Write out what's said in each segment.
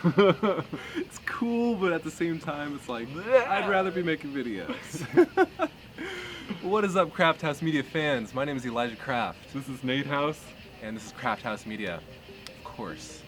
It's cool, but at the same time, it's like, I'd rather be making videos. What is up, Craft House Media fans? My name is Elijah Craft. This is Nate House. And this is Craft House Media. Of course.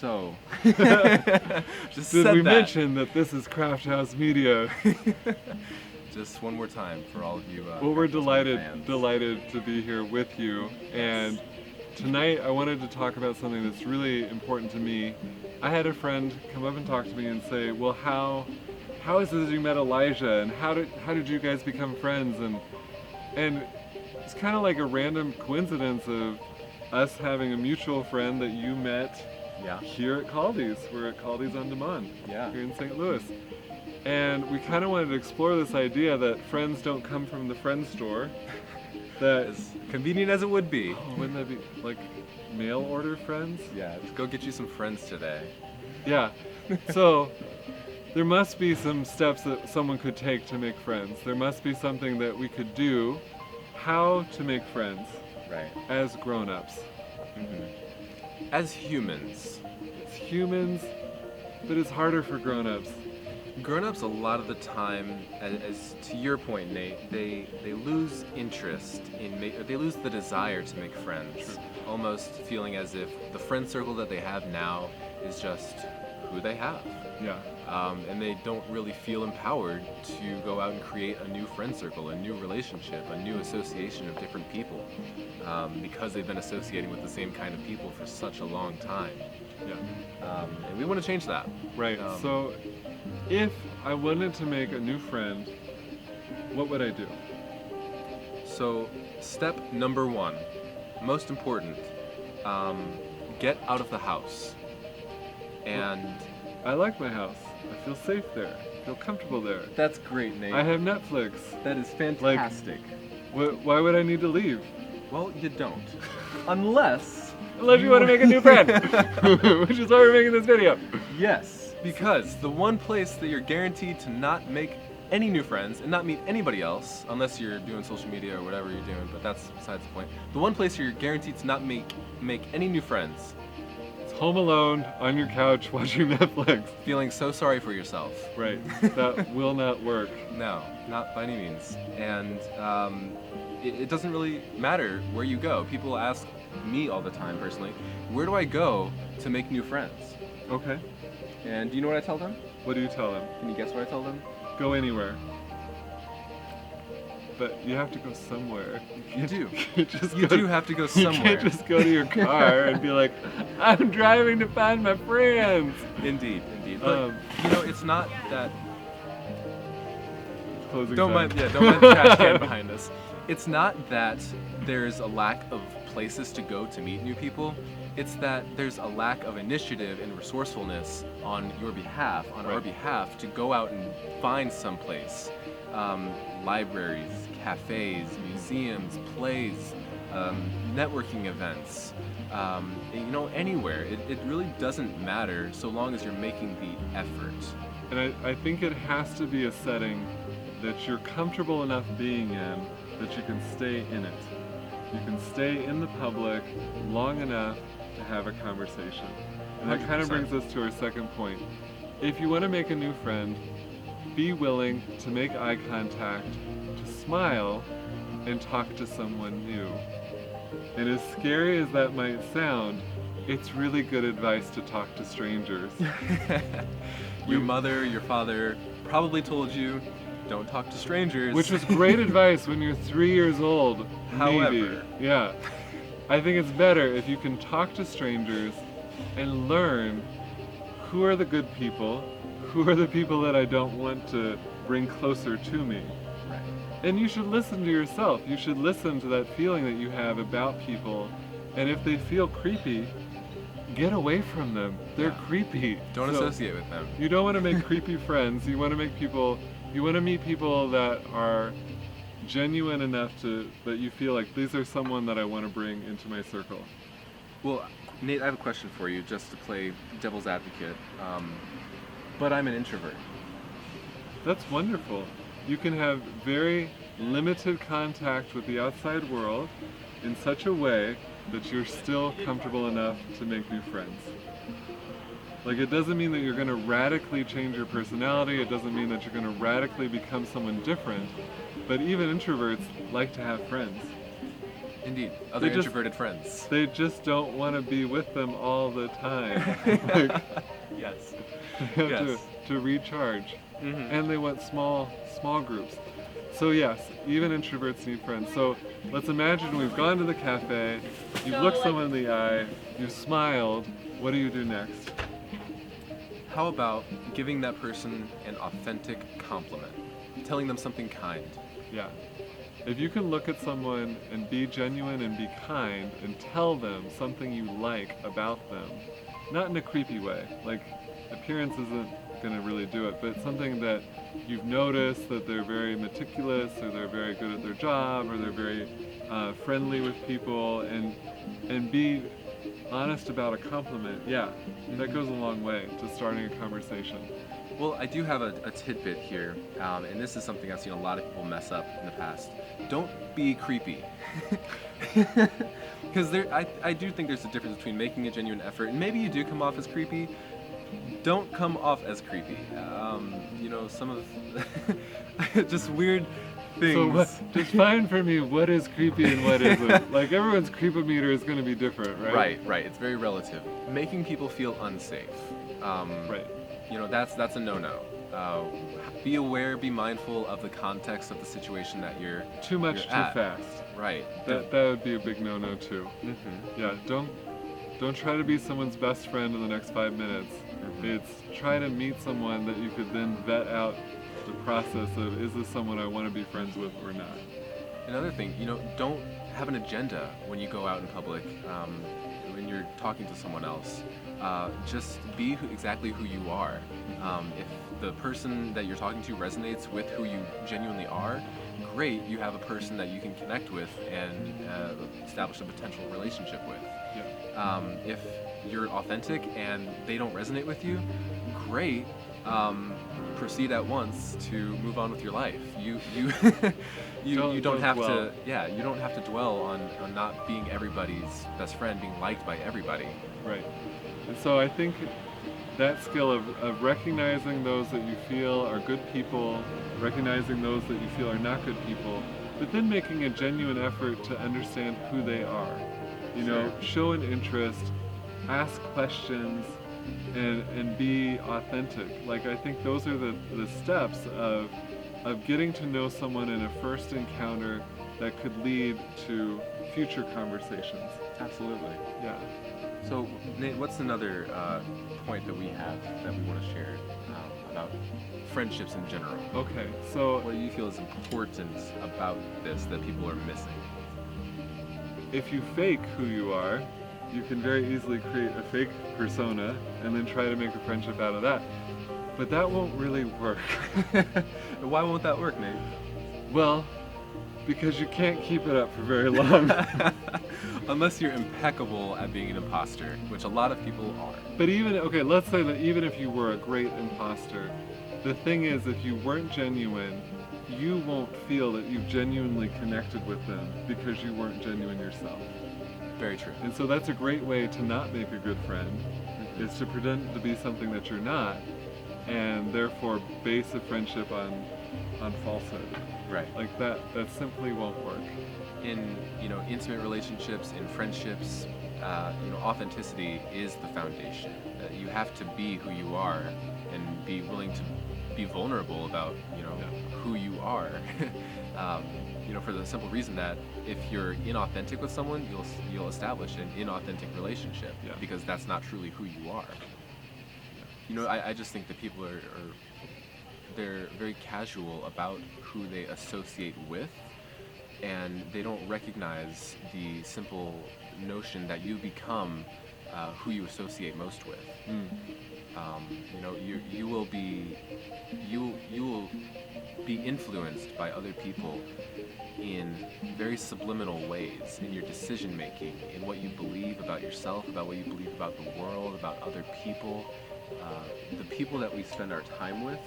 So, just Did said we that. mention that this is Craft House Media? Just one more time for all of you. Well, we're Craft House Media fans. delighted to be here with you. And tonight I wanted to talk about something that's really important to me. I had a friend come up and talk to me and say, well, how is it that you met Elijah, and how did you guys become friends? And it's kind of like a random coincidence of us having a mutual friend that you met here at Caldy's. We're at Caldy's on Demand here in St. Louis. And we kind of wanted to explore this idea that friends don't come from the friend store. That As convenient as it would be. wouldn't that be like mail order friends? Yeah, just go get you some friends today. Yeah. So there must be some steps that someone could take to make friends. There must be something that we could do, how to make friends Right. as grown-ups. As humans. It's humans, but it's harder for grown-ups. Grown-ups, a lot of the time, as to your point, Nate, they lose interest in they lose the desire to make friends, almost feeling as if the friend circle that they have now is just who they have, Yeah. and they don't really feel empowered to go out and create a new friend circle, a new relationship, a new association of different people, because they've been associating with the same kind of people for such a long time, Yeah. and we want to change that. Right. So if I wanted to make a new friend, what would I do? So, step number one, most important, get out of the house. And I like my house. I feel safe there. I feel comfortable there. that's great, Nate. I have Netflix. That is fantastic. Why would I need to leave? Well, you don't. Unless You want to make a new friend, which is why we're making this video. Yes, because the one place that you're guaranteed to not make any new friends and not meet anybody else, unless you're doing social media or whatever you're doing, but that's besides the point. The one place you're guaranteed to not make any new friends, Home alone on your couch watching Netflix. feeling so sorry for yourself. Right. That will not work. No, not by any means. And it doesn't really matter where you go. People ask me all the time, personally, where do I go to make new friends? Okay. And do you know what I tell them? What do you tell them? Can you guess what I tell them? Go anywhere. But you have to go somewhere. You do. You just You go- do have to go You somewhere. can't just go to your car and be like, I'm driving to find my friends. Indeed. But it's not that. Closing Don't time. mind the trash can behind us. It's not that there's a lack of places to go to meet new people. It's that there's a lack of initiative and resourcefulness on your behalf, on our Right. behalf, to go out and find some place. Libraries, cafes, museums, plays, networking events, anywhere. It really doesn't matter so long as you're making the effort. And I think it has to be a setting that you're comfortable enough being in that you can stay in it. You can stay in the public long enough to have a conversation. And that kind of 100%. brings us to our second point. If you want to make a new friend, be willing to make eye contact, to smile, and talk to someone new. And as scary as that might sound, it's really good advice to talk to strangers. Your mother, your father probably told you, don't talk to strangers. Which was great advice when you're 3 years old. Maybe. However. Yeah. I think it's better if you can talk to strangers and learn who are the good people, who are the people that I don't want to bring closer to me. Right. And you should listen to yourself. You should listen to that feeling that you have about people. And if they feel creepy, get away from them. They're creepy. Don't So associate with them. You don't want to make creepy friends. You want to meet people that are genuine enough that you feel like these are someone that I want to bring into my circle. Well, Nate, I have a question for you, just to play devil's advocate. But I'm an introvert. That's wonderful. You can have very limited contact with the outside world in such a way that you're still comfortable enough to make new friends. Like, it doesn't mean that you're going to radically change your personality. It doesn't mean that you're going to radically become someone different. But even introverts like to have friends. Indeed, other introverted friends. They just don't want to be with them all the time. Like, Yes. they have Yes. to recharge. Mhm. And they want small groups. So yes, even introverts need friends. So let's imagine we've gone to the cafe, you've looked someone in the eye, you've smiled. What do you do next? How about giving that person an authentic compliment? Telling them something kind. Yeah. If you can look at someone and be genuine and be kind and tell them something you like about them, not in a creepy way, like appearance isn't going to really do it, but something that you've noticed, that they're very meticulous, or they're very good at their job, or they're very friendly with people, and be honest about a compliment, yeah, that goes a long way to starting a conversation. Well, I do have a tidbit here, and this is something I've seen a lot of people mess up in the past. Don't be creepy. Because I do think there's a difference between making a genuine effort, and maybe you do come off as creepy. Don't come off as creepy. Some of just weird things. So define for me what is creepy and what isn't. Like, everyone's creepometer is going to be different, right? Right. It's very relative. Making people feel unsafe. Right. That's a no-no. Be aware, be mindful of the context of the situation that you're Too much you're too at. fast. Right. That would be a big no-no too. Mm-hmm. Yeah, don't try to be someone's best friend in the next 5 minutes. Mhm. It's try to meet someone that you could then vet out the process of, is this someone I want to be friends with or not? Another thing, don't have an agenda when you go out in public. When you're talking to someone else, just be exactly who you are. If the person that you're talking to resonates with who you genuinely are, great, you have a person that you can connect with and establish a potential relationship with. Yeah. If you're authentic and they don't resonate with you, great. Proceed at once to move on with your life. You don't have dwell. you don't have to dwell on not being everybody's best friend, being liked by everybody. Right. And so I think that skill of recognizing those that you feel are good people, recognizing those that you feel are not good people, but then making a genuine effort to understand who they are. Show an interest, ask questions, and be authentic. Like, I think those are the steps of getting to know someone in a first encounter that could lead to future conversations. Absolutely. Yeah. So, Nate, what's another point that we have that we want to share about friendships in general? Okay, so What do you feel is important about this that people are missing? if you fake who you are, you can very easily create a fake persona and then try to make a friendship out of that. But that won't really work. Why won't that work, Nate? Well, because you can't keep it up for very long. Unless you're impeccable at being an imposter, which a lot of people are. But let's say that even if you were a great imposter, the thing is, if you weren't genuine, you won't feel that you've genuinely connected with them because you weren't genuine yourself. Very true. And so that's a great way to not make a good friend, is to pretend to be something that you're not, and therefore base a friendship on falsehood. Right. Like that simply won't work. In intimate relationships, in friendships, authenticity is the foundation. You have to be who you are and be willing to be vulnerable about who you are. For the simple reason that if you're inauthentic with someone, you'll establish an inauthentic relationship. Yeah. Because that's not truly who you are. I just think that people they're very casual about who they associate with, and they don't recognize the simple notion that you become who you associate most with. You will be influenced by other people in very subliminal ways in your decision making, in what you believe about yourself, about what you believe about the world, about other people. The people that we spend our time with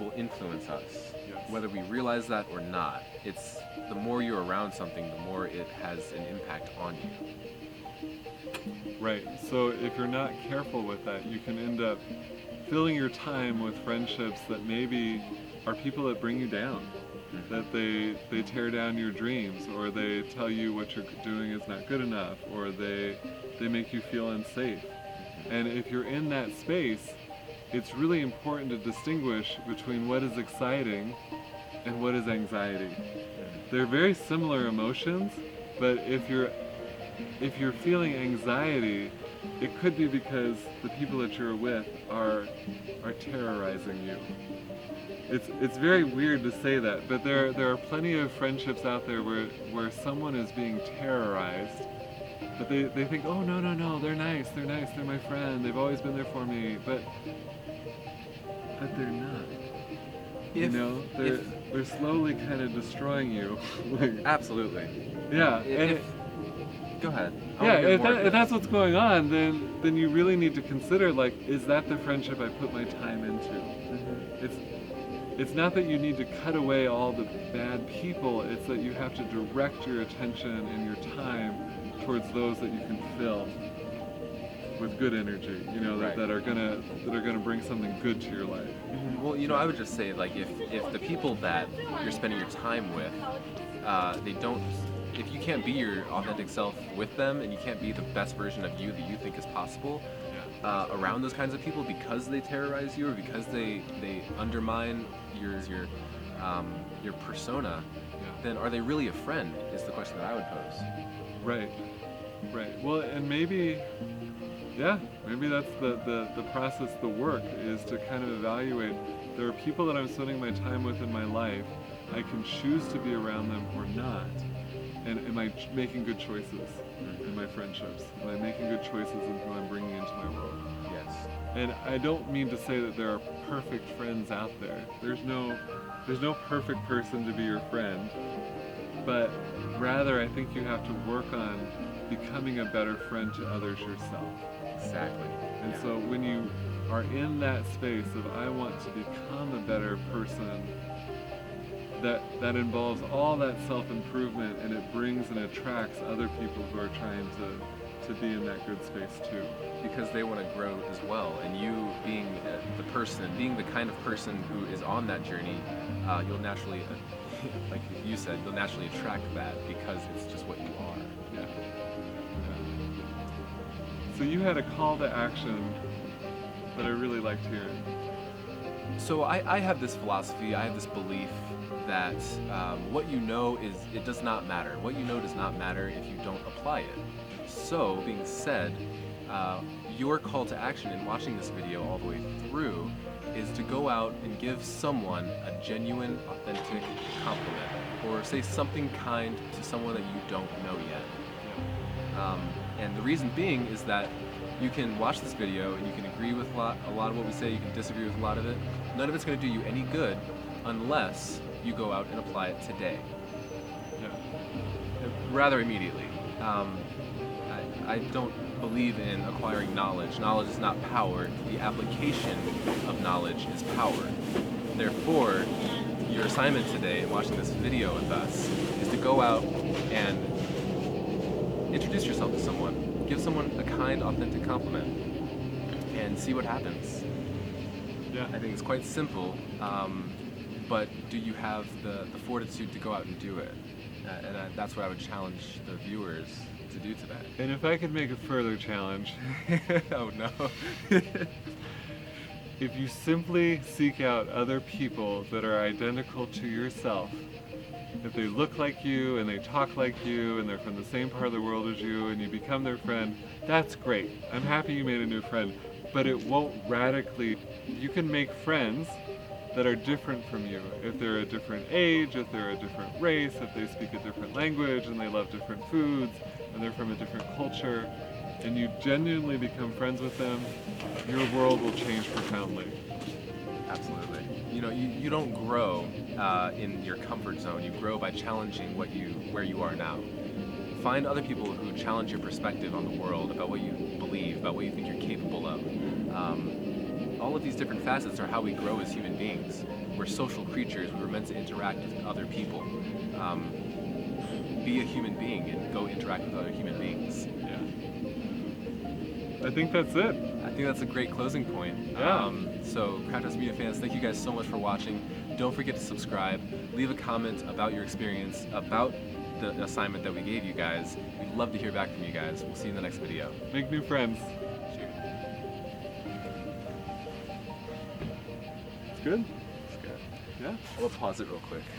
will influence us, Yes. whether we realize that or not. It's the more you're around something, the more it has an impact on you. Right. So if you're not careful with that, you can end up filling your time with friendships that maybe are people that bring you down, that they tear down your dreams, or they tell you what you're doing is not good enough, or they make you feel unsafe. And if you're in that space, it's really important to distinguish between what is exciting and what is anxiety. They're very similar emotions, but if you're feeling anxiety, it could be because the people that you're with are terrorizing you. It's very weird to say that, but there are plenty of friendships out there where someone is being terrorized, but they think, oh no, they're nice, they're my friend, they've always been there for me, but they're not. They're slowly kind of destroying you. Absolutely. Yeah. Go ahead. Yeah, if that's what's going on, then you really need to consider, like, is that the friendship I put my time into? It's not that you need to cut away all the bad people, it's that you have to direct your attention and your time towards those that you can fill with good energy, Right. that are gonna bring something good to your life. Well, I would just say, like, if the people that you're spending your time with, if you can't be your authentic self with them, and you can't be the best version of you that you think is possible around those kinds of people, because they terrorize you or because they undermine your persona, then are they really a friend? Is the question that I would pose. Right. Well, and maybe that's the process, the work, is to kind of evaluate, there are people that I'm spending my time with in my life, I can choose to be around them or not. And am I making good choices in my friendships? Am I making good choices in who I'm bringing into my world? Yes. And I don't mean to say that there are perfect friends out there. There's no perfect person to be your friend. But rather, I think you have to work on becoming a better friend to others yourself. Exactly. And so when you are in that space of, I want to become a better person, that involves all that self-improvement, and it brings and attracts other people who are trying to be in that good space too. Because they want to grow as well, and you being being the kind of person who is on that journey, you'll naturally, like you said, you'll naturally attract that because it's just what you are. Yeah. So you had a call to action that I really liked hearing. So I have this philosophy, I have this belief that what you know it does not matter. What you know does not matter if you don't apply it. So, being said, your call to action in watching this video all the way through is to go out and give someone a genuine, authentic compliment, or say something kind to someone that you don't know yet. And the reason being is that you can watch this video and you can agree with a lot of what we say, you can disagree with a lot of it. None of it's going to do you any good unless you go out and apply it today. Yeah. Rather immediately. I don't believe in acquiring knowledge. Knowledge is not power. The application of knowledge is power. Therefore, your assignment today in watching this video with us is to go out and introduce yourself to someone. Give someone a kind, authentic compliment and see what happens. Yeah. I think it's quite simple, but do you have the fortitude to go out and do it? That's what I would challenge the viewers to do today. And if I could make a further challenge, Oh no. if you simply seek out other people that are identical to yourself, if they look like you and they talk like you and they're from the same part of the world as you and you become their friend, that's great. I'm happy you made a new friend, but it won't radically, you can make friends that are different from you. If they're a different age, if they're a different race, if they speak a different language and they love different foods and they're from a different culture, and you genuinely become friends with them, your world will change profoundly. Absolutely. You don't grow in your comfort zone. You grow by challenging where you are now. Find other people who challenge your perspective on the world, about what you believe, about what you think you're capable of. all of these different facets are how we grow as human beings. We're social creatures. We were meant to interact with other people. Be a human being and go interact with other human beings. Yeah. I think that's it. I think that's a great closing point. Yeah. So, Crafter's Media fans, thank you guys so much for watching. Don't forget to subscribe. Leave a comment about your experience, about the assignment that we gave you guys. We'd love to hear back from you guys. We'll see you in the next video. Make new friends. Cheers. It's good? It's good. Yeah. We'll pause it real quick.